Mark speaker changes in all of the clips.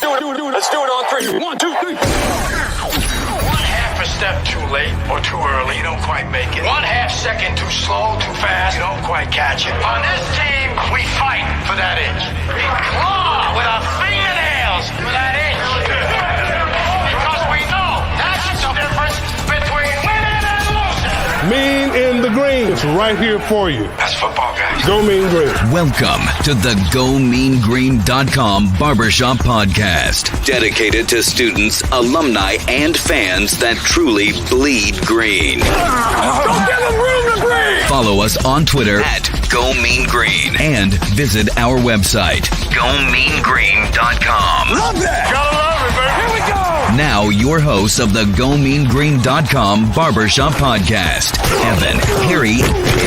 Speaker 1: Let's do it on three. 1, 2, 3.
Speaker 2: One half a step too late or too early, you don't quite make it. 1/2 second too slow, too fast, you don't quite catch it. On this team, we fight for that inch. We claw with our fingernails for that inch. Because we know that's the difference between winning and losing.
Speaker 3: Mean in the Green. It's right here for you.
Speaker 2: That's football, guys.
Speaker 3: Go Mean Green.
Speaker 4: Welcome to the GOMEANGREEN.com Barbershop Podcast, dedicated to students, alumni, and fans that truly bleed green.
Speaker 1: Don't give them room to breathe.
Speaker 4: Follow us on Twitter at GOMEANGREEN and visit our website, GOMEANGREEN.com.
Speaker 1: Love that.
Speaker 2: Gotta love it, baby.
Speaker 1: Here we go.
Speaker 4: Now, your hosts of the GOMEANGREEN.com Barbershop Podcast, Evan, Harry,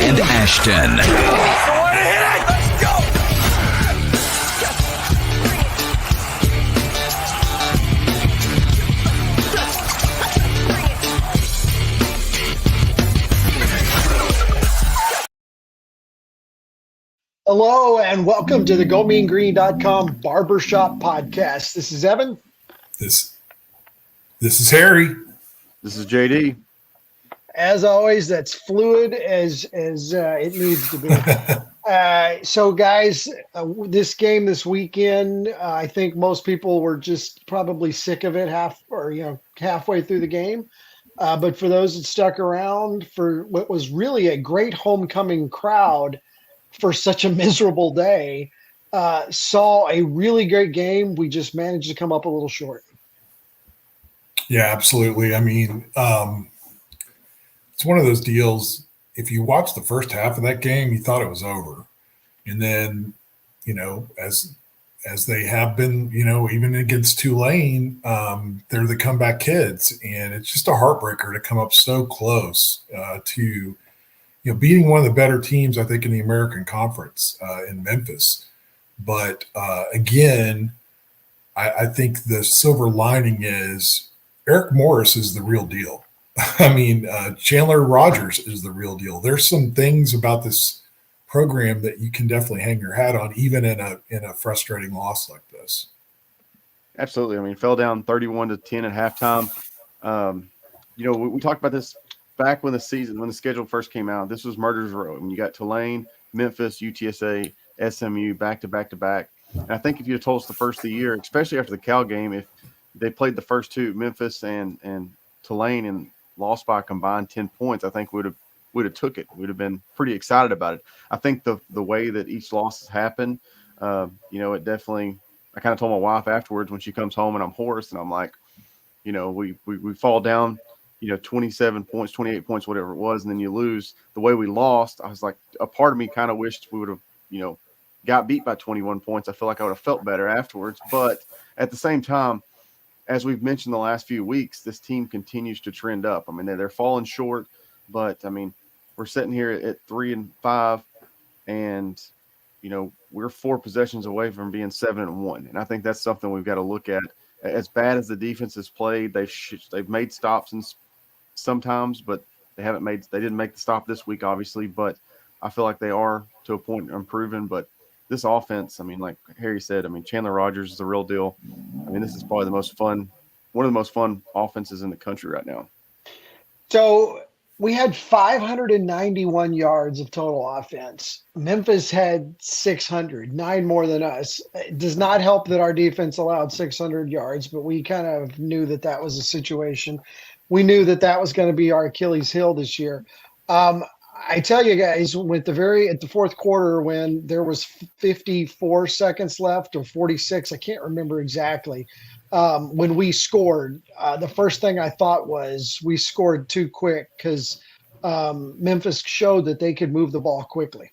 Speaker 4: and Ashton.
Speaker 1: So what hit it? Let's go.
Speaker 5: Hello and welcome to the GOMEANGREEN.com Barbershop Podcast. This is Evan.
Speaker 6: This is Harry.
Speaker 7: This is JD.
Speaker 5: As always, that's fluid as it needs to be. So, guys, this game this weekend, I think most people were just probably sick of it halfway through the game. But for those that stuck around for what was really a great homecoming crowd for such a miserable day, saw a really great game. We just managed to come up a little short.
Speaker 6: Yeah, absolutely. I mean, it's one of those deals. If you watch the first half of that game, you thought it was over. And then, as they have been, even against Tulane, they're the comeback kids. And it's just a heartbreaker to come up so close to beating one of the better teams, I think, in the American Conference in Memphis. But again, I think the silver lining is Eric Morris is the real deal. I mean, Chandler Rogers is the real deal. There's some things about this program that you can definitely hang your hat on, even in a frustrating loss like this.
Speaker 7: Absolutely. I mean, fell down 31-10 at halftime. We talked about this back when the schedule first came out. This was Murder's Row. I mean, you got Tulane, Memphis, UTSA, SMU back to back to back. And I think if you had told us the first of the year, especially after the Cal game, if they played the first two, Memphis and Tulane, and lost by a combined 10 points, I think we'd have took it. We'd have been pretty excited about it. I think the way that each loss has happened, it definitely. I kind of told my wife afterwards when she comes home and I'm hoarse, and I'm like, we fall down, 27 points, 28 points, whatever it was, and then you lose. The way we lost, I was like, a part of me kind of wished we would have, got beat by 21 points. I feel like I would have felt better afterwards. But at the same time, as we've mentioned the last few weeks, this team continues to trend up. I mean, they're falling short, but I mean, we're sitting here at 3-5, and we're 4 possessions away from being 7-1. And I think that's something we've got to look at. As bad as the defense has played, they've made stops and sometimes, but they didn't make the stop this week, obviously. But I feel like they are to a point improving. But this offense, I mean, like Harry said, I mean, Chandler Rogers is the real deal. I mean, this is probably one of the most fun offenses in the country right now.
Speaker 5: So we had 591 yards of total offense. Memphis had 600, 9 more than us. It does not help that our defense allowed 600 yards, but we kind of knew that was a situation. We knew that was going to be our Achilles heel this year. I tell you guys, at the fourth quarter, when there was 54 seconds left or 46, I can't remember exactly, when we scored, the first thing I thought was we scored too quick because Memphis showed that they could move the ball quickly.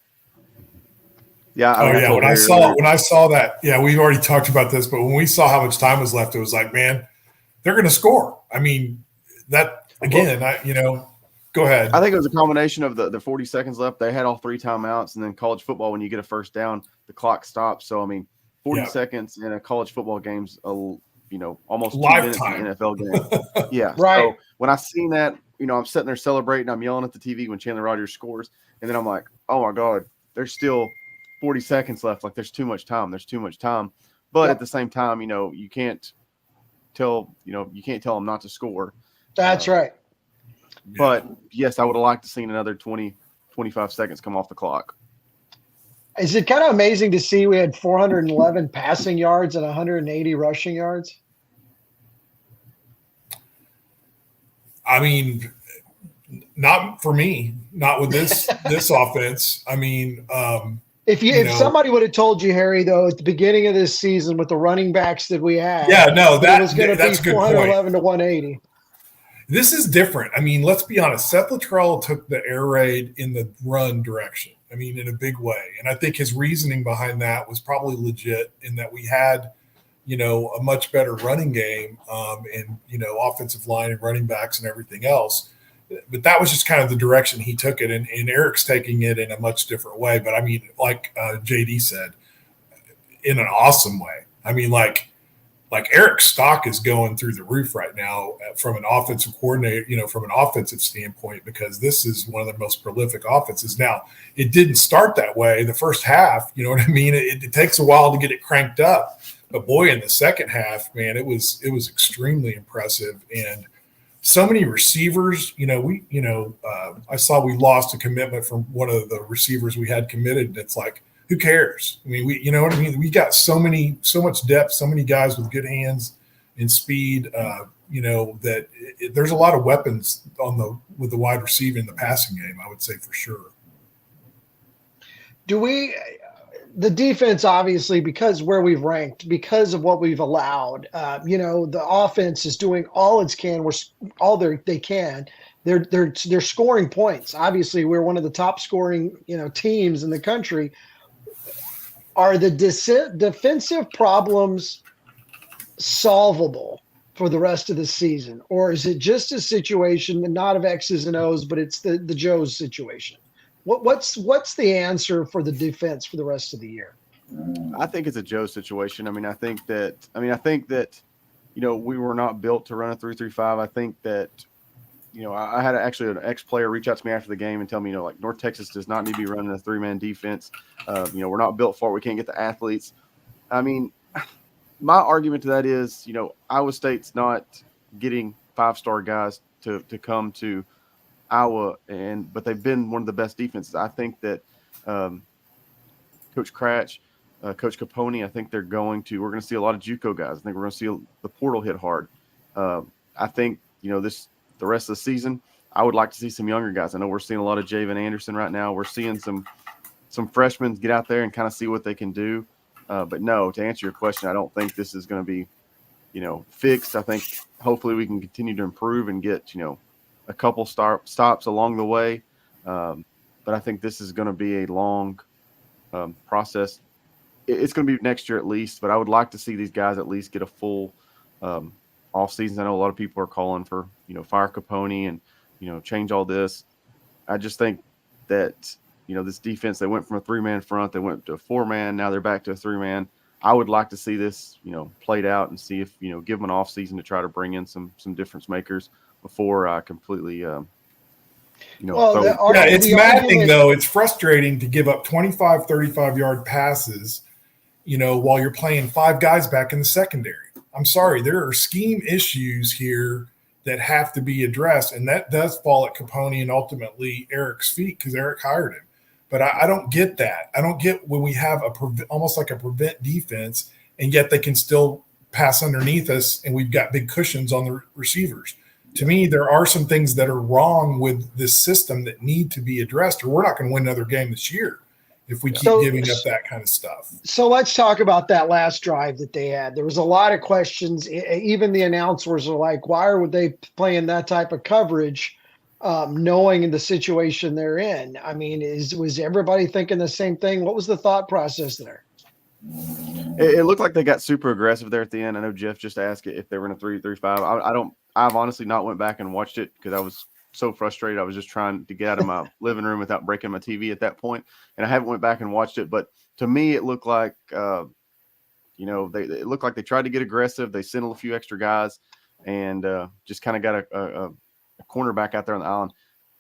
Speaker 6: Yeah. When I saw that, we've already talked about this, but when we saw how much time was left, it was like, man, they're going to score. I mean, that again, go ahead.
Speaker 7: I think it was a combination of the 40 seconds left. They had all 3 timeouts, and then college football, when you get a first down, the clock stops. So, I mean, 40 seconds in a college football game's, almost 2 minutes in an NFL game. Yeah.
Speaker 5: Right.
Speaker 7: So when I seen that, I'm sitting there celebrating. I'm yelling at the TV when Chandler Rogers scores. And then I'm like, oh, my God, there's still 40 seconds left. Like, there's too much time. But
Speaker 5: Yep.
Speaker 7: at the same time, you can't tell them not to score.
Speaker 5: That's right.
Speaker 7: But yes, I would have liked to seen another 20, 25 seconds come off the clock.
Speaker 5: Is it kind of amazing to see we had 411 passing yards and 180 rushing yards?
Speaker 6: I mean, not for me, not with this offense. I mean,
Speaker 5: If somebody would have told you, Harry, though, at the beginning of this season with the running backs that we had, it was going to be 411 to 180.
Speaker 6: This is different. I mean, let's be honest. Seth Luttrell took the air raid in the run direction. I mean, in a big way. And I think his reasoning behind that was probably legit in that we had, a much better running game and, offensive line and running backs and everything else. But that was just kind of the direction he took it. And Eric's taking it in a much different way. But I mean, like JD said, in an awesome way. I mean, like Eric's stock is going through the roof right now from an offensive coordinator, from an offensive standpoint, because this is one of the most prolific offenses. Now, it didn't start that way the first half. You know what I mean? It takes a while to get it cranked up. But boy, in the second half, man, it was extremely impressive. And so many receivers, I saw we lost a commitment from one of the receivers we had committed. And it's like, who cares? I mean, you know what I mean? We got so much depth, so many guys with good hands and speed, that there's a lot of weapons with the wide receiver in the passing game, I would say for sure.
Speaker 5: The defense, obviously, because where we've ranked, because of what we've allowed, the offense is doing all it can. They can. They're scoring points. Obviously, we're one of the top scoring, teams in the country. Are the defensive problems solvable for the rest of the season? Or is it just a situation, not of X's and O's, but it's the Joe's situation? What's the answer for the defense for the rest of the year?
Speaker 7: I think it's a Joe situation. I think that we were not built to run a 3-3-5. I think that, I had actually an ex-player reach out to me after the game and tell me, North Texas does not need to be running a 3-man defense. We're not built for it. We can't get the athletes. I mean, my argument to that is, Iowa State's not getting 5-star guys to come to Iowa, but they've been one of the best defenses. I think that Coach Cratch, Coach Capone, I think we're going to see a lot of JUCO guys. I think we're going to see the portal hit hard. I think, the rest of the season, I would like to see some younger guys. I know we're seeing a lot of Javen Anderson right now. We're seeing some freshmen get out there and kind of see what they can do. But no, to answer your question, I don't think this is going to be, fixed. I think hopefully we can continue to improve and get, a couple stops along the way. But I think this is going to be a long process. It's going to be next year at least, but I would like to see these guys at least get a full off seasons. I know a lot of people are calling for, fire Capone and, change all this. I just think that, this defense, they went from a 3-man front, they went to a 4-man, now they're back to a 3-man. I would like to see this, played out and see if, give them an off season to try to bring in some difference makers before I completely,
Speaker 6: it's maddening though. It's frustrating to give up 25, 35-yard passes, while you're playing 5 guys back in the secondary. I'm sorry, there are scheme issues here that have to be addressed, and that does fall at Capone and ultimately Eric's feet because Eric hired him. But I don't get that. I don't get when we have almost like a prevent defense, and yet they can still pass underneath us, and we've got big cushions on the receivers. To me, there are some things that are wrong with this system that need to be addressed, or we're not going to win another game this year if we keep giving up that kind of stuff.
Speaker 5: So let's talk about that last drive that they had. There was a lot of questions. Even the announcers are like, why are they playing that type of coverage, knowing the situation they're in? I mean, was everybody thinking the same thing? What was the thought process there?
Speaker 7: It looked like they got super aggressive there at the end. I know Jeff just asked if they were in a 3-3-5. I've honestly not went back and watched it because I was so frustrated. I was just trying to get out of my living room without breaking my TV at that point. And I haven't went back and watched it, but to me, it looked like, it looked like they tried to get aggressive. They sent a few extra guys and just kind of got a cornerback out there on the island.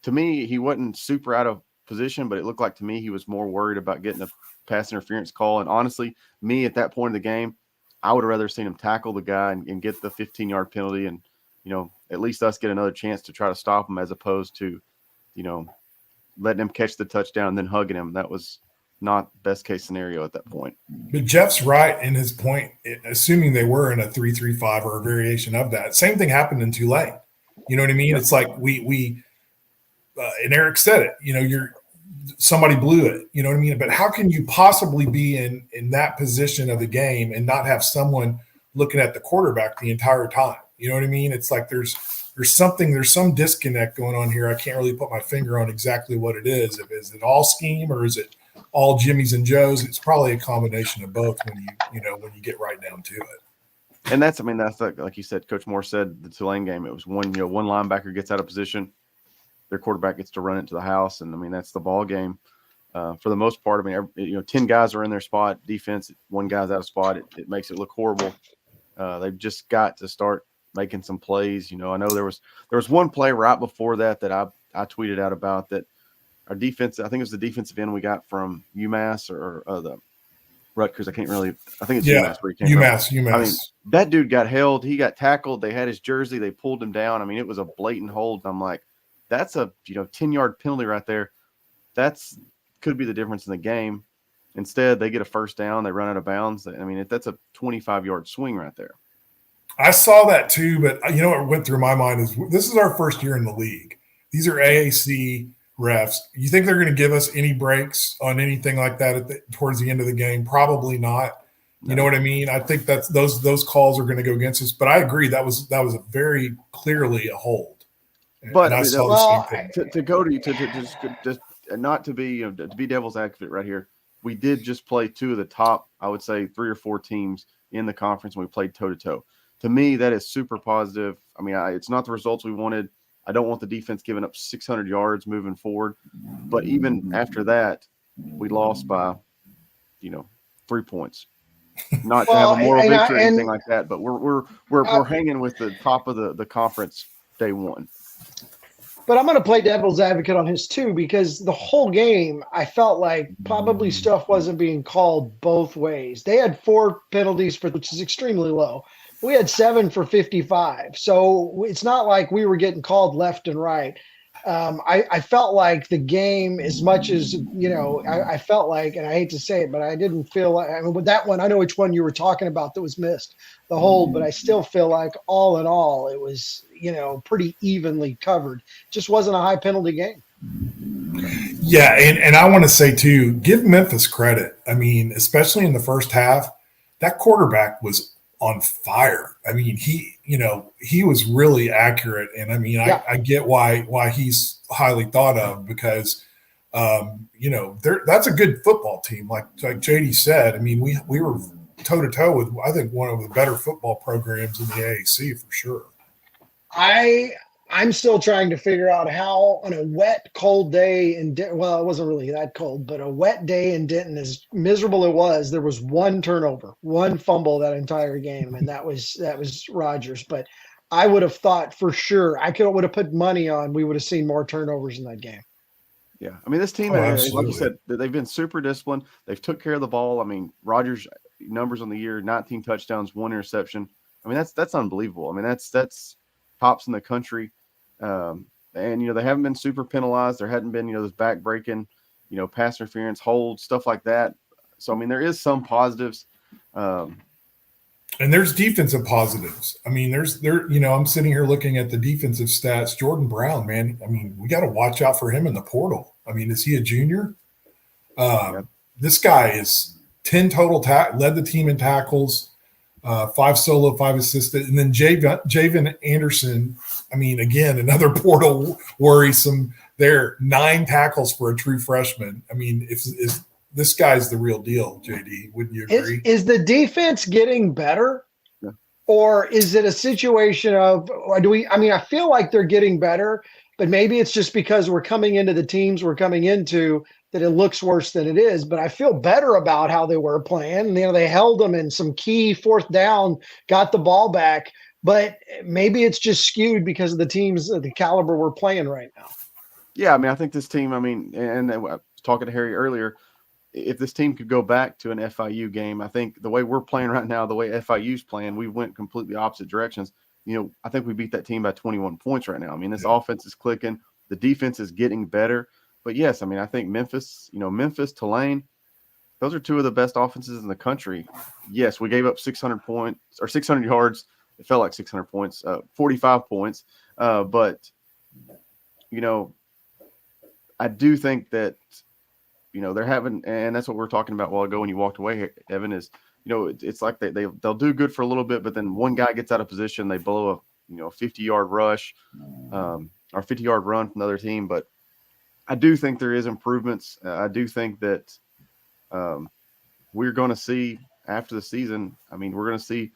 Speaker 7: To me, he wasn't super out of position, but it looked like to me he was more worried about getting a pass interference call. And honestly, me at that point of the game, I would have rather seen him tackle the guy and get the 15-yard penalty and, at least us get another chance to try to stop him as opposed to, letting him catch the touchdown and then hugging him. That was not best case scenario at that point.
Speaker 6: But Jeff's right in his point, assuming they were in a 3-3-5 or a variation of that. Same thing happened in Tulane. You know what I mean? It's like we and Eric said it, somebody blew it, you know what I mean? But how can you possibly be in that position of the game and not have someone looking at the quarterback the entire time? You know what I mean? It's like there's some disconnect going on here. I can't really put my finger on exactly what it is. Is it all scheme or is it all Jimmys and Joes? It's probably a combination of both when you get right down to it.
Speaker 7: And that's like you said, Coach Moore said, the Tulane game, it was one linebacker gets out of position, their quarterback gets to run it to the house. And that's the ball game. For the most part, 10 guys are in their spot. Defense, one guy's out of spot. It makes it look horrible. They've just got to start making some plays. I know there was one play right before that I tweeted out about that our defense, I think it was the defensive end we got from UMass or the Rutgers. I think it's UMass where he came
Speaker 6: UMass.
Speaker 7: That dude got held. He got tackled. They had his jersey. They pulled him down. It was a blatant hold. I'm like, that's a 10-yard penalty right there. That's could be the difference in the game. Instead, they get a first down. They run out of bounds. That's a 25-yard swing right there.
Speaker 6: I saw that too, but what went through my mind is this is our first year in the league. These are AAC refs. You think they're going to give us any breaks on anything like that towards the end of the game? Probably not. You know what I mean? I think that's those calls are going to go against us. But I agree that was a very clearly a hold.
Speaker 7: But not to be devil's advocate right here, we did just play two of the top, I would say 3 or 4 teams in the conference, and we played toe to toe. To me, that is super positive. It's not the results we wanted. I don't want the defense giving up 600 yards moving forward. But even after that, we lost by, 3 points. Not to have a moral victory or anything like that, but we're hanging with the top of the conference day one.
Speaker 5: But I'm going to play devil's advocate on his too, because the whole game, I felt like probably stuff wasn't being called both ways. They had 4 penalties which is extremely low. We had 7 for 55. So it's not like we were getting called left and right. I felt like the game, as much as, I felt like, and I hate to say it, but I didn't feel like, with that one, I know which one you were talking about that was missed, the hold, but I still feel like all in all, it was, pretty evenly covered. Just wasn't a high penalty game.
Speaker 6: Yeah. And I want to say too, give Memphis credit. Especially in the first half, that quarterback was on fire. He was really accurate. And I get why he's highly thought of because, that's a good football team. Like JD said, we were toe to toe with, I think, one of the better football programs in the AAC for sure.
Speaker 5: I'm still trying to figure out how on a wet, cold day in Denton, well, it wasn't really that cold, but a wet day in Denton, as miserable it was, there was one turnover, one fumble that entire game, and that was Rogers. But I would have thought for sure, would have put money on we would have seen more turnovers in that game. Yeah,
Speaker 7: this team, like you said, they've been super disciplined. They've took care of the ball. Rogers' numbers on the year: 19 touchdowns, 1 interception. That's unbelievable. That's tops in the country. And, they haven't been super penalized. There hadn't been, this back breaking, pass interference, hold, stuff like that. So, there is some positives.
Speaker 6: And there's defensive positives. I'm sitting here looking at the defensive stats. Jordan Brown, man, we got to watch out for him in the portal. Is he a junior? This guy is 10 total, led the team in tackles. 5 solo, 5 assisted, and then Javen Anderson. Again, another portal worrisome. There, 9 tackles for a true freshman. If this guy's the real deal, JD, wouldn't you agree?
Speaker 5: Is the defense getting better, or is it a situation of? I feel like they're getting better, but maybe it's just because we're coming into the teams we're coming into that it looks worse than it is. But I feel better about how they were playing. They held them in some key 4th down, got the ball back. But maybe it's just skewed because of the teams, the caliber we're playing right now.
Speaker 7: Yeah, I think this team, and I was talking to Harry earlier, if this team could go back to an FIU game, I think the way we're playing right now, the way FIU's playing, we went completely opposite directions. I think we beat that team by 21 points right now. I mean, this offense is clicking. The defense is getting better. But, yes, I mean, I think Memphis, Tulane, those are two of the best offenses in the country. Yes, we gave up 600 points or 600 yards. It felt like 600 points, 45 points. But, I do think that, they're having – and that's what we were talking about a while ago when you walked away, Evan, is, it's like they'll do good for a little bit, but then one guy gets out of position, they blow a 50-yard rush or 50-yard run from the other team. But I do think there is improvements. I do think that we're going to see after the season, I mean, we're going to see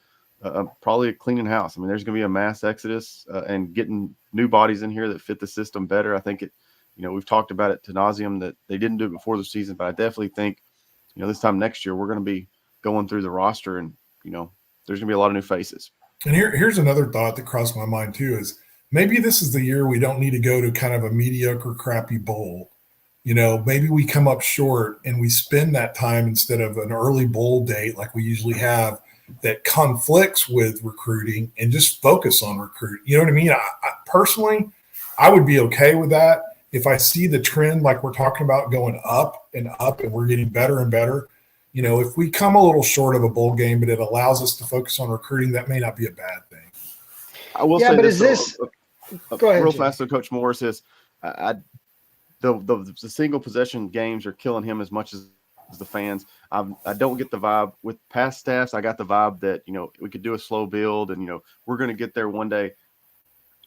Speaker 7: probably a cleaning house. I mean, there's going to be a mass exodus and getting new bodies in here that fit the system better. I think we've talked about it to nauseum that they didn't do it before the season, but I definitely think, this time next year, we're going to be going through the roster and, there's going to be a lot of new faces.
Speaker 6: And here's another thought that crossed my mind too is maybe this is the year we don't need to go to kind of a mediocre, crappy bowl. Maybe we come up short and we spend that time instead of an early bowl date like we usually have that conflicts with recruiting and just focus on recruiting. You know what I mean? I personally, I would be okay with that if I see the trend like we're talking about going up and we're getting better and better. If we come a little short of a bowl game, but it allows us to focus on recruiting, that may not be a bad thing.
Speaker 7: I will say this. Go ahead, real fast. So Coach Morris is the single possession games are killing him as much as the fans. I don't get the vibe with past staffs. I got the vibe that we could do a slow build and we're going to get there one day.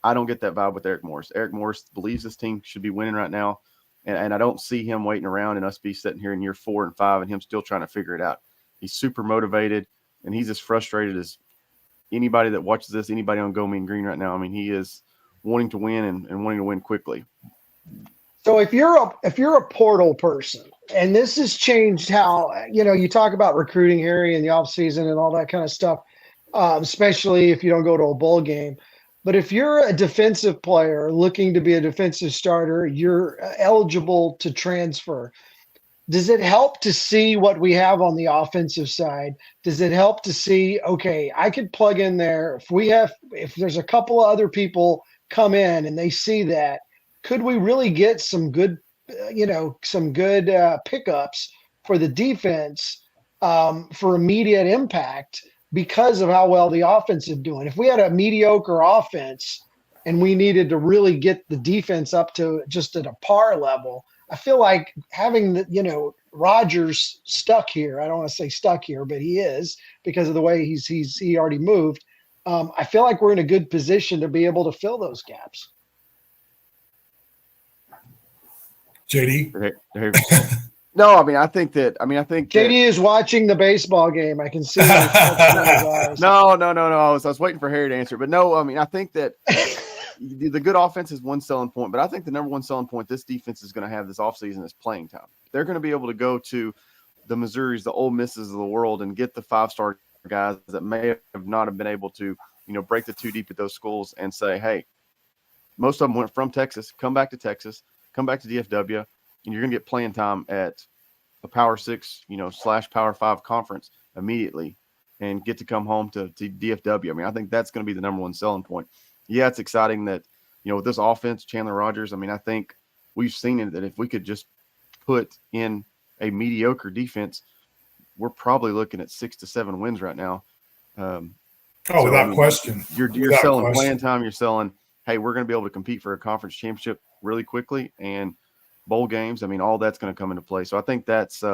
Speaker 7: I don't get that vibe with Eric Morris. Eric Morris believes this team should be winning right now. And I don't see him waiting around and us be sitting here in year 4 and 5 and him still trying to figure it out. He's super motivated, and he's as frustrated as anybody that watches this, anybody on Go Mean Green right now. I mean, he is wanting to win and wanting to win quickly.
Speaker 5: So if you're a portal person, and this has changed how, you talk about recruiting, Harry, in the offseason and all that kind of stuff, especially if you don't go to a bowl game. But if you're a defensive player looking to be a defensive starter, you're eligible to transfer. Does it help to see what we have on the offensive side? Does it help to see, okay, I could plug in there. If there's a couple of other people come in and they see that, could we really get some good pickups for the defense for immediate impact? Because of how well the offense is doing. If we had a mediocre offense and we needed to really get the defense up to just at a par level, I feel like having Rodgers stuck here. I don't want to say stuck here, but he is because of the way he already moved. I feel like we're in a good position to be able to fill those gaps.
Speaker 6: JD.
Speaker 7: No, I think
Speaker 5: JD is watching the baseball game. I can see it.
Speaker 7: No. I was waiting for Harry to answer, but no. I think that the good offense is one selling point, but I think the number one selling point this defense is going to have this offseason is playing time. They're going to be able to go to the Missouris, the Ole Misses of the world, and get the 5-star guys that may have not have been able to, break the 2 deep at those schools and say, hey, most of them went from Texas, come back to Texas, come back to DFW. And you're going to get playing time at a Power 6, / Power 5 conference immediately and get to come home to DFW. I think that's going to be the number one selling point. Yeah, it's exciting that, with this offense, Chandler Rogers, I think we've seen it that if we could just put in a mediocre defense, we're probably looking at 6 to 7 wins right now.
Speaker 6: Without question.
Speaker 7: You're selling playing time. You're selling, hey, we're going to be able to compete for a conference championship really quickly. And bowl games, all that's going to come into play. So I think that's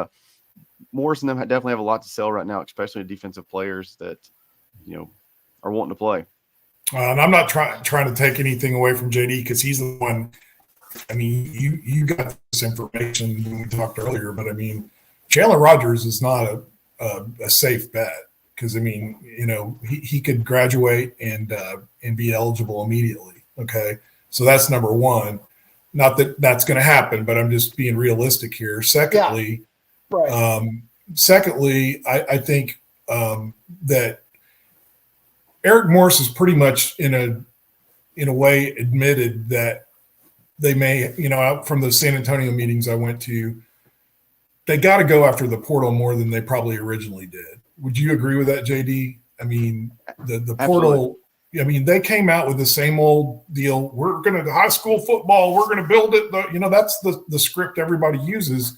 Speaker 7: Morris and them definitely have a lot to sell right now, especially defensive players that, are wanting to play.
Speaker 6: And I'm not trying to take anything away from JD because he's the one. You got this information when we talked earlier, but Chandler Rogers is not a safe bet because he could graduate and be eligible immediately. Okay, so that's number one. Not that that's going to happen, but I'm just being realistic here. Secondly, I think that Eric Morris is pretty much in a way admitted that they may, from the San Antonio meetings I went to, they got to go after the portal more than they probably originally did. Would you agree with that, JD? I mean, the portal. I mean, they came out with the same old deal. We're going to high school football. We're going to build it. That's the script everybody uses,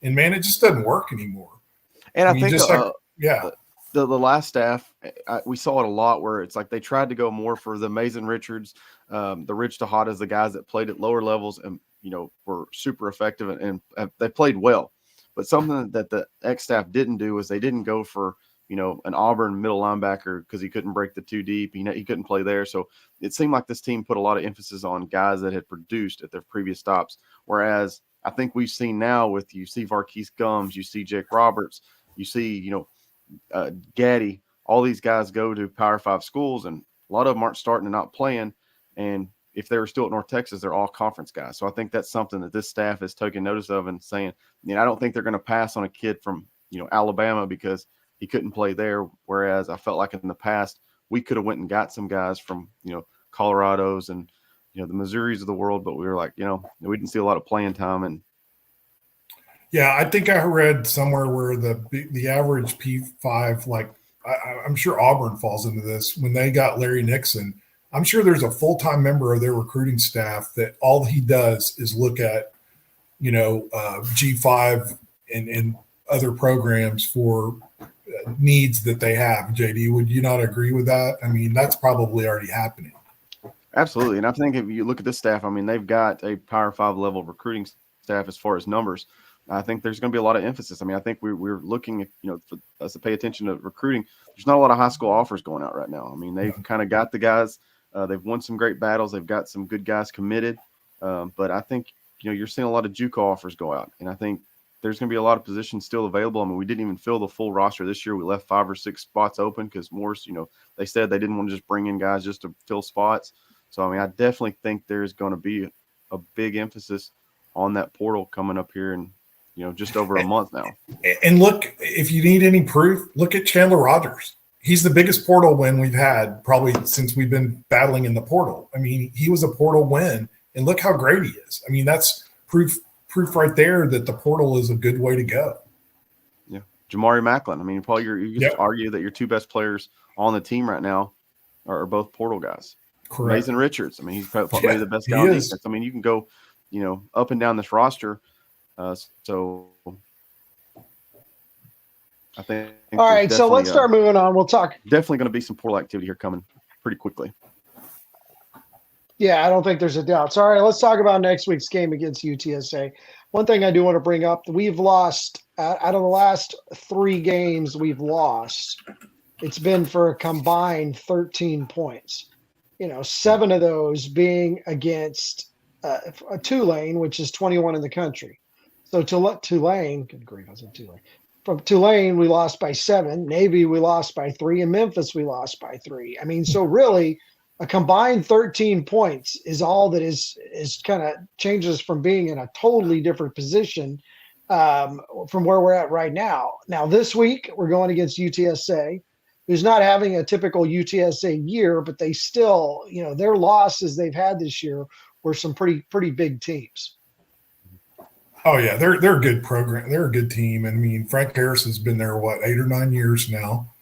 Speaker 6: and man, it just doesn't work anymore.
Speaker 7: And I think
Speaker 6: just
Speaker 7: the last staff, we saw it a lot where it's like they tried to go more for the Mason Richards, the Rich Tejadas, the guys that played at lower levels and were super effective and they played well. But something that the X staff didn't do is they didn't go for an Auburn middle linebacker because he couldn't break the two deep. He couldn't play there. So it seemed like this team put a lot of emphasis on guys that had produced at their previous stops. Whereas I think we've seen now you see Varquise Gums, you see Jake Roberts, you see, Gaddy, all these guys go to Power 5 schools, and a lot of them aren't starting and not playing. And if they were still at North Texas, they're all conference guys. So I think that's something that this staff is taking notice of and saying, I don't think they're going to pass on a kid from, Alabama because he couldn't play there. Whereas I felt like in the past, we could have went and got some guys from, Colorado's and, the Missouris of the world, but we were like, we didn't see a lot of playing time. And
Speaker 6: yeah, I think I read somewhere where the average P5, like I'm sure Auburn falls into this, when they got Larry Nixon, I'm sure there's a full-time member of their recruiting staff that all he does is look at, G5 and other programs for needs that they have. JD, would you not agree with that? I mean, that's probably already happening.
Speaker 7: Absolutely. And I think if you look at this staff, I mean, they've got a Power 5 level recruiting staff as far as numbers. I think there's going to be a lot of emphasis. I mean, I think we're looking at, for us to pay attention to recruiting. There's not a lot of high school offers going out right now. I mean, they've kind of got the guys. They've won some great battles. They've got some good guys committed. But I think, you're seeing a lot of JUCO offers go out. And I think there's going to be a lot of positions still available. I mean, we didn't even fill the full roster this year. We left 5 or 6 spots open because Morse, they said they didn't want to just bring in guys just to fill spots. So, I mean, I definitely think there's going to be a big emphasis on that portal coming up here in, just over a month now.
Speaker 6: And look, if you need any proof, look at Chandler Rogers. He's the biggest portal win we've had probably since we've been battling in the portal. I mean, he was a portal win, and look how great he is. I mean, that's proof right there that the portal is a good way to go.
Speaker 7: Yeah. Jamari Macklin. I mean, Paul, you just argue that your 2 best players on the team right now are both portal guys.
Speaker 6: Correct.
Speaker 7: Mason Richards. I mean, he's probably the best guy on defense. I mean, you can go, up and down this roster. So I think.
Speaker 5: All right, so let's start moving on. We'll talk.
Speaker 7: Definitely going to be some portal activity here coming pretty quickly.
Speaker 5: Yeah, I don't think there's a doubt. So, all right, let's talk about next week's game against UTSA. One thing I do want to bring up, we've lost out of the last 3 games we've lost. It's been for a combined 13 points. 7 of those being against Tulane, which is 21 in the country. So Tulane, good grief, I said Tulane. From Tulane, we lost by 7. Navy, we lost by 3. And Memphis, we lost by 3. I mean, so really, a combined 13 points is all that is kind of changes from being in a totally different position from where we're at right now. Now, this week, we're going against UTSA, who's not having a typical UTSA year, but they still, their losses they've had this year were some pretty big teams.
Speaker 6: Oh yeah, they're a good program. They're a good team. I mean, Frank Harris has been there 8 or 9 years now,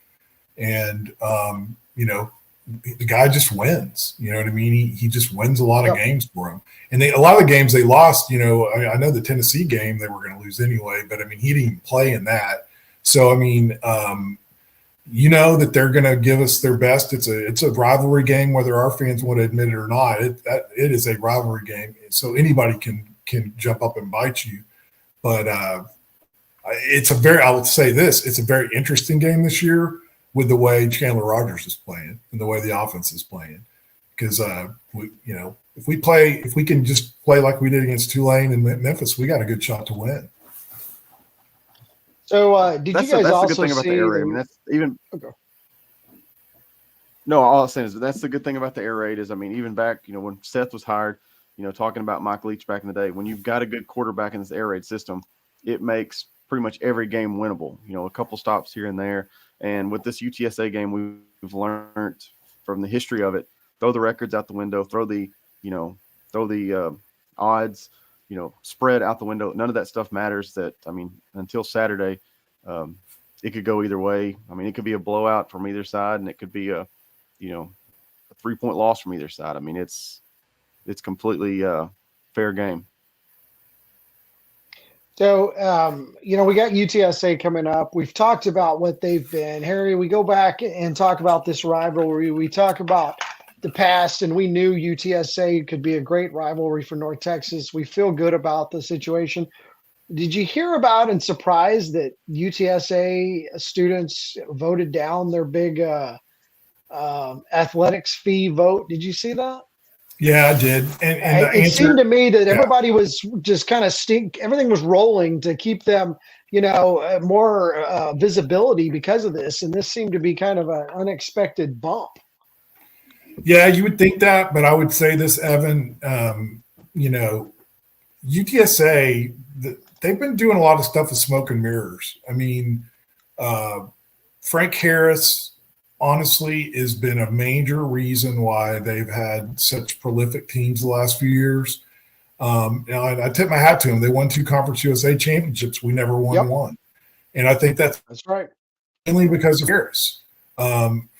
Speaker 6: and the guy just wins. You know what I mean? He just wins a lot of games for him. And a lot of the games they lost. I know the Tennessee game they were going to lose anyway, but I mean he didn't even play in that. So I mean, that they're going to give us their best. It's a rivalry game, whether our fans want to admit it or not. It is a rivalry game, so anybody can jump up and bite you. But I would say this, it's a very interesting game this year with the way Chandler Rogers is playing and the way the offense is playing. Because if we can just play like we did against Tulane and Memphis, we got a good shot to win.
Speaker 5: So did you guys also
Speaker 7: the good thing about the air raid? I mean, that's even okay. No, all I'm saying is that's the good thing about the air raid is, I mean, even back, when Seth was hired, talking about Mike Leach back in the day, when you've got a good quarterback in this air raid system, it makes pretty much every game winnable. A couple stops here and there. And with this UTSA game, we've learned from the history of it, throw the records out the window, throw the odds, spread out the window. None of that stuff matters. Until Saturday, it could go either way. I mean, it could be a blowout from either side, and it could be a 3-point loss from either side. I mean, it's completely fair game.
Speaker 5: So, we got UTSA coming up. We've talked about what they've been. Harry, we go back and talk about this rivalry. We talk about the past, and we knew UTSA could be a great rivalry for North Texas. We feel good about the situation. Did you hear about and surprised that UTSA students voted down their big athletics fee vote? Did you see that?
Speaker 6: Yeah, I did. And
Speaker 5: it seemed to me that everybody was just kind of everything was rolling to keep them, more visibility because of this. And this seemed to be kind of an unexpected bump.
Speaker 6: Yeah, you would think that, but I would say this, Evan, UTSA, they've been doing a lot of stuff with smoke and mirrors. I mean, Frank Harris, honestly, has been a major reason why they've had such prolific teams the last few years. I tip my hat to them. They won 2 Conference USA championships. We never won one. And I think that's
Speaker 5: right.
Speaker 6: Mainly because of Harris.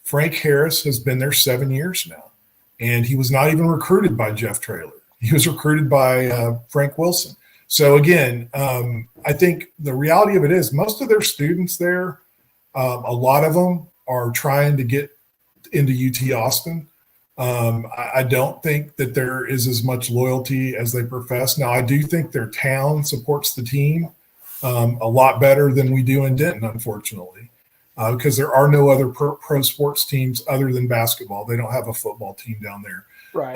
Speaker 6: Frank Harris has been there 7 years now, and he was not even recruited by Jeff Traylor. He was recruited by Frank Wilson. So, again, I think the reality of it is most of their students there, a lot of them are trying to get into UT Austin. I don't think that there is as much loyalty as they profess. Now, I do think their town supports the team a lot better than we do in Denton, unfortunately, because there are no other pro sports teams other than basketball. They don't have a football team down there.
Speaker 5: Right.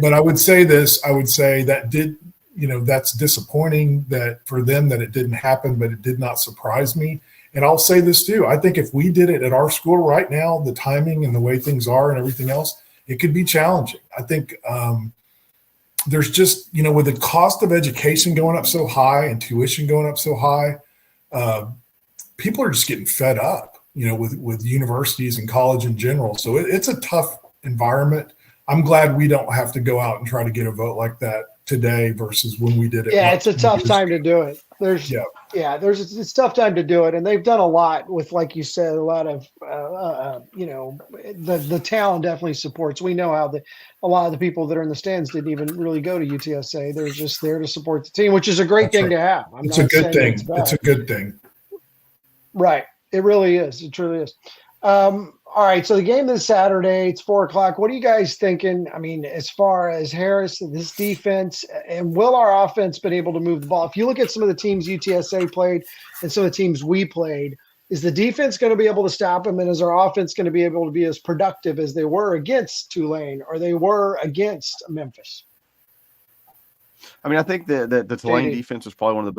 Speaker 6: But I would say this. I would say that that's disappointing that for them that it didn't happen, but it did not surprise me. And I'll say this too. I think if we did it at our school right now, the timing and the way things are and everything else, it could be challenging. I think there's just, with the cost of education going up so high and tuition going up so high, people are just getting fed up, with universities and college in general. So it's a tough environment. I'm glad we don't have to go out and try to get a vote like that today versus when we did it.
Speaker 5: Yeah, it's a tough time to do it. It's a tough time to do it, and they've done a lot with, like you said, a lot of the town definitely supports. We know how a lot of the people that are in the stands didn't even really go to UTSA. They're just there to support the team, which is a great thing to have.
Speaker 6: It's a good thing. It's a good thing.
Speaker 5: Right. It really is. It truly is. All right, so the game this Saturday, it's 4:00. What are you guys thinking? I mean, as far as Harris, this defense, and will our offense been able to move the ball? If you look at some of the teams UTSA played and some of the teams we played, is the defense going to be able to stop them, and is our offense going to be able to be as productive as they were against Tulane or they were against Memphis?
Speaker 7: I mean, I think that the Tulane defense was probably one of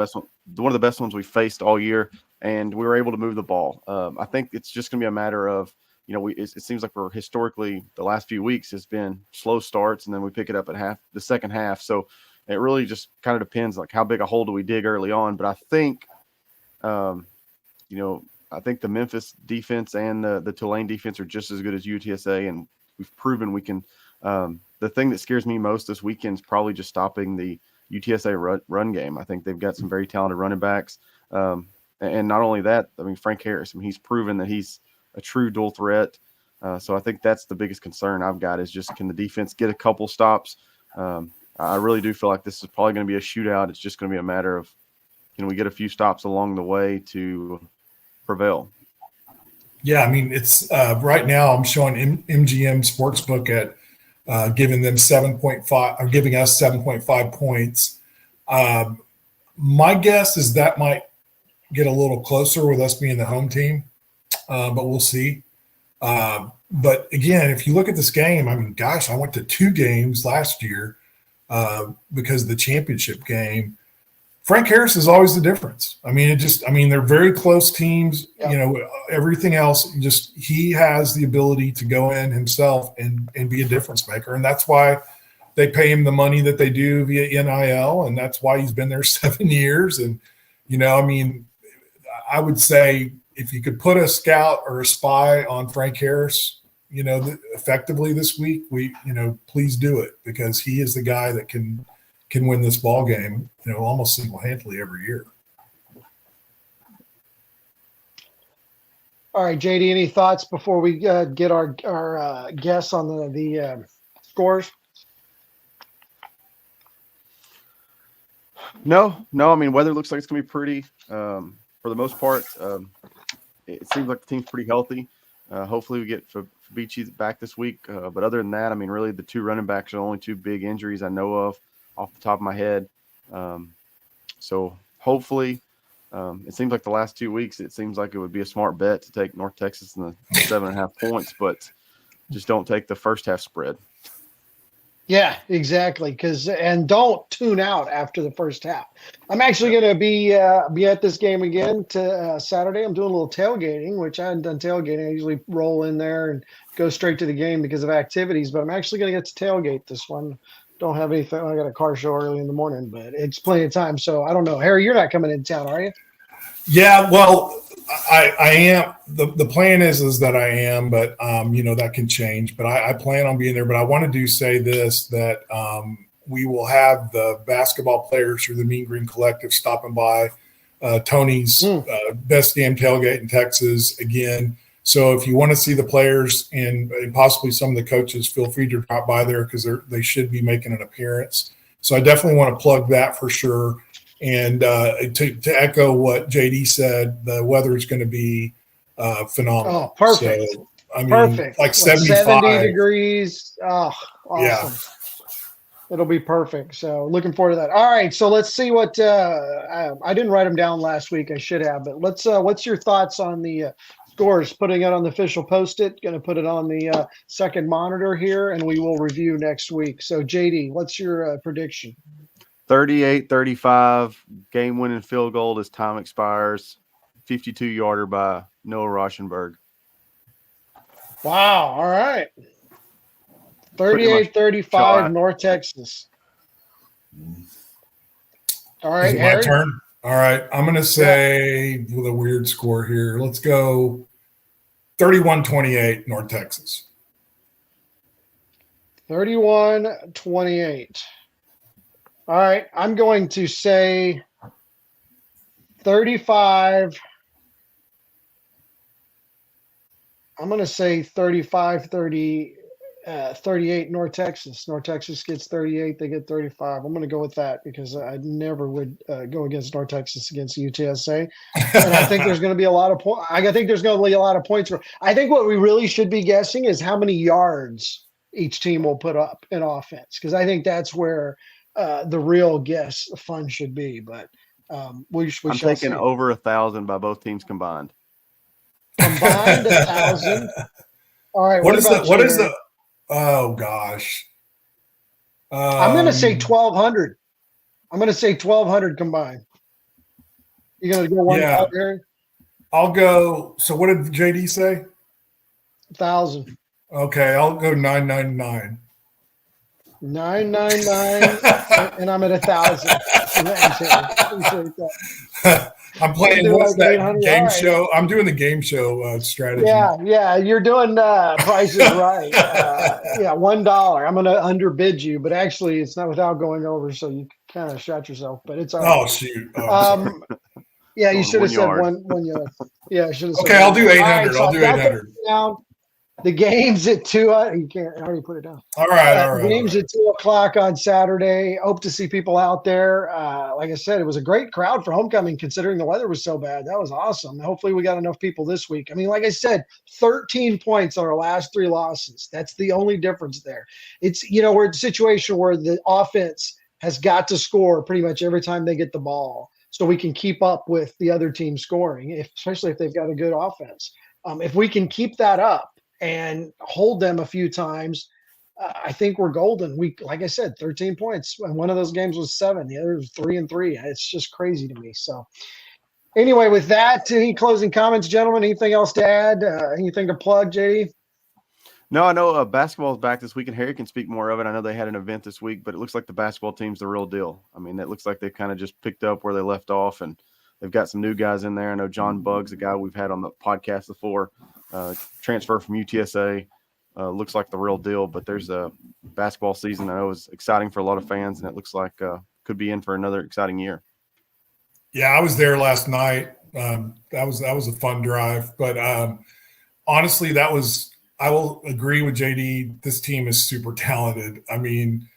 Speaker 7: the best ones we faced all year, and we were able to move the ball. I think it's just going to be a matter of, it seems like we're historically the last few weeks has been slow starts, and then we pick it up at the second half. So it really just kind of depends, like how big a hole do we dig early on. But I think, I think the Memphis defense and the Tulane defense are just as good as UTSA, and we've proven we can. The thing that scares me most this weekend is probably just stopping the UTSA run game. I think they've got some very talented running backs, and not only that, I mean Frank Harris. I mean he's proven that he's a true dual threat. So I think that's the biggest concern I've got is just can the defense get a couple stops? I really do feel like this is probably going to be a shootout. It's just going to be a matter of can we get a few stops along the way to prevail?
Speaker 6: Yeah, I mean, it's right now I'm showing MGM Sportsbook at giving them 7.5 or giving us 7.5 points. My guess is that might get a little closer with us being the home team. But we'll see. But again, if you look at this game, I mean, gosh, I went to 2 games last year because of the championship game. Frank Harris is always the difference. I mean, they're very close teams. Yep. Everything else, he has the ability to go in himself and be a difference maker. And that's why they pay him the money that they do via NIL. And that's why he's been there 7 years. And, I would say, if you could put a scout or a spy on Frank Harris, effectively this week, please do it because he is the guy that can can win this ball game, almost single-handedly every year.
Speaker 5: All right, JD, any thoughts before we get our guess on the scores?
Speaker 7: No. I mean, weather looks like it's going to be pretty. For the most part, it seems like the team's pretty healthy. Hopefully we get Fabici back this week. But other than that, I mean, really the two running backs are the only two big injuries I know of off the top of my head. So hopefully it seems like the last 2 weeks, it seems like it would be a smart bet to take North Texas in the 7.5 points, but just don't take the first half spread.
Speaker 5: Yeah, exactly. And don't tune out after the first half. I'm actually going to be at this game again Saturday. I'm doing a little tailgating, which I hadn't done tailgating. I usually roll in there and go straight to the game because of activities, but I'm actually going to get to tailgate this one. Don't have anything. I got a car show early in the morning, but it's plenty of time. So I don't know. Harry, you're not coming into town, are you?
Speaker 6: Yeah, well, I am. The plan is that I am, but that can change. But I plan on being there. But I wanted to say this, that we will have the basketball players through the Mean Green Collective stopping by Tony's Best Damn Tailgate in Texas again. So if you want to see the players and possibly some of the coaches, feel free to drop by there because they should be making an appearance. So I definitely want to plug that for sure. And to echo what JD said, the weather is going to be phenomenal.
Speaker 5: Oh, perfect.
Speaker 6: So, I mean,
Speaker 5: perfect.
Speaker 6: like 75.
Speaker 5: 70 degrees. Oh, awesome.
Speaker 6: Yeah.
Speaker 5: It'll be perfect. So looking forward to that. All right. So let's see what I didn't write them down last week. I should have, but what's your thoughts on the scores? Putting it on the official Post-it, going to put it on the second monitor here, and we will review next week. So JD, what's your prediction?
Speaker 7: 38-35, game-winning field goal as time expires, 52-yarder by Noah Rauschenberg.
Speaker 5: Wow. All right. 38-35, North Texas. All right,
Speaker 6: Is it my
Speaker 5: Harry?
Speaker 6: turn? All right. I'm going to say with a weird score here. Let's go 31-28, North Texas.
Speaker 5: 31-28. All right. I'm going to say 35. I'm going to say 35-38 North Texas. North Texas gets 38. They get 35. I'm going to go with that because I never would go against North Texas against UTSA. And I think there's going to be a lot of points. I think there's going to be a lot of points. I think what we really should be guessing is how many yards each team will put up in offense, because I think that's where the real guess fun should be. But I'm
Speaker 7: taking over 1,000 by both teams combined.
Speaker 5: Combined 1,000. All right.
Speaker 6: What is the? Oh gosh.
Speaker 5: I'm going to say 1,200. I'm going to say 1,200 combined. You going to go one out there?
Speaker 6: I'll go. So what did JD say?
Speaker 5: 1,000.
Speaker 6: Okay, I'll go 999.
Speaker 5: 999, and I'm at 1,000.
Speaker 6: I'm playing what's that game show? I'm doing the game show strategy.
Speaker 5: Yeah, you're doing Price is Right. $1. I'm going to underbid you, but actually it's not without going over, so you kind of shot yourself. But it's all right.
Speaker 6: Oh shoot! Oh,
Speaker 5: yeah, you should have said one yard. Yeah, I should have.
Speaker 6: Okay, I'll do 800. I'll do 800.
Speaker 5: The game's at 2. You can't. I already put it down.
Speaker 6: All right.
Speaker 5: The game's at 2:00 on Saturday. Hope to see people out there. Like I said, it was a great crowd for homecoming, considering the weather was so bad. That was awesome. Hopefully, we got enough people this week. I mean, like I said, 13 points on our last 3 losses. That's the only difference there. It's we're in a situation where the offense has got to score pretty much every time they get the ball, so we can keep up with the other team scoring, especially if they've got a good offense. If we can keep that up and hold them a few times, I think we're golden. Like I said, 13 points. And one of those games was 7. The other was 3-3. It's just crazy to me. So anyway, with that, any closing comments, gentlemen? Anything else to add? Anything to plug, JD?
Speaker 7: No, I know basketball is back this week, and Harry can speak more of it. I know they had an event this week, but it looks like the basketball team's the real deal. I mean, it looks like they've kind of just picked up where they left off, and they've got some new guys in there. I know John Buggs, a guy we've had on the podcast before, transfer from UTSA, looks like the real deal. But there's a basketball season I know is exciting for a lot of fans, and it looks like could be in for another exciting year.
Speaker 6: Yeah, I was there last night. That was a fun drive, but honestly, I will agree with JD. This team is super talented. I mean,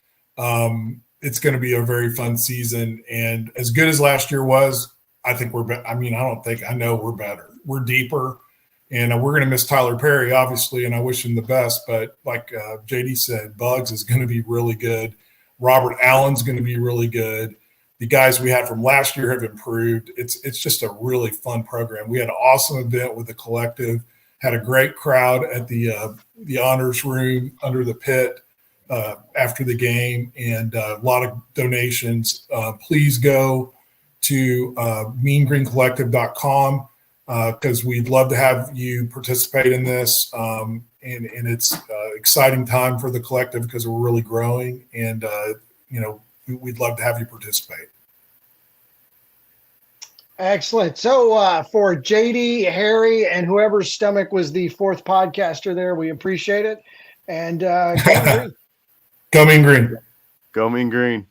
Speaker 6: it's going to be a very fun season, and as good as last year was, I think I know we're better. We're deeper, and we're going to miss Tyler Perry, obviously, and I wish him the best. But like JD said, Bugs is going to be really good. Robert Allen's going to be really good. The guys we had from last year have improved. It's just a really fun program. We had an awesome event with the collective. Had a great crowd at the honors room under the pit after the game, and a lot of donations. Please go to meangreencollective.com because we'd love to have you participate in this. And it's exciting time for the collective because we're really growing, and we'd love to have you participate.
Speaker 5: Excellent. So for JD, Harry, and whoever's stomach was the fourth podcaster there, we appreciate it. And go Mean Green.
Speaker 6: Go Mean Green.
Speaker 7: Go Mean Green.